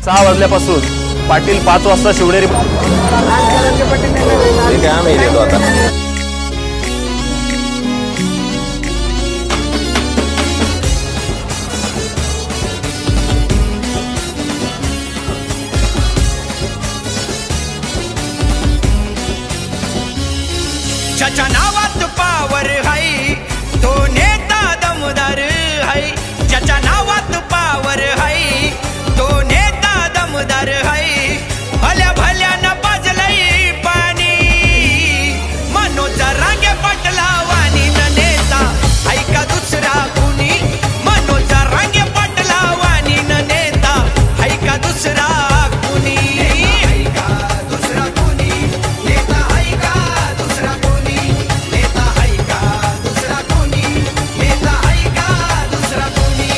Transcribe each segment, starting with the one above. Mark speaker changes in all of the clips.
Speaker 1: 6 वाजल्यापासून पाटील 5 वाजता शिवनेरी ठीक आहे आम्ही येतो आता।
Speaker 2: ज्याच्या नावात पावर हाय तो नेता दमदार हाय, ज्याच्या नावात पावर हाय तो नेता दमदार हाय। भल्या भल्यानं पाजलंय पाणी मनोज रांगे पाटला वाणी न नेता हाय का दुसरा कुणी, मनोज रांगे पाटला वाणी न नेता हाय का दुसरा कुणी, हाय का दुसरा कुणी नेता, हाय का दुसरा कुणी नेता, हाय का दुसरा कुणी नेता, हाय का दुसरा कुणी।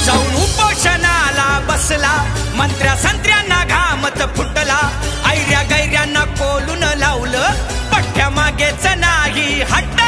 Speaker 2: जाऊन उपोषणाला बसला, मंत्र्या संत्र्यांना घामत फुटला, ऐऱ्या गैऱ्यांना कोलून लावलं, पठ्या मागेच नाही हट्ट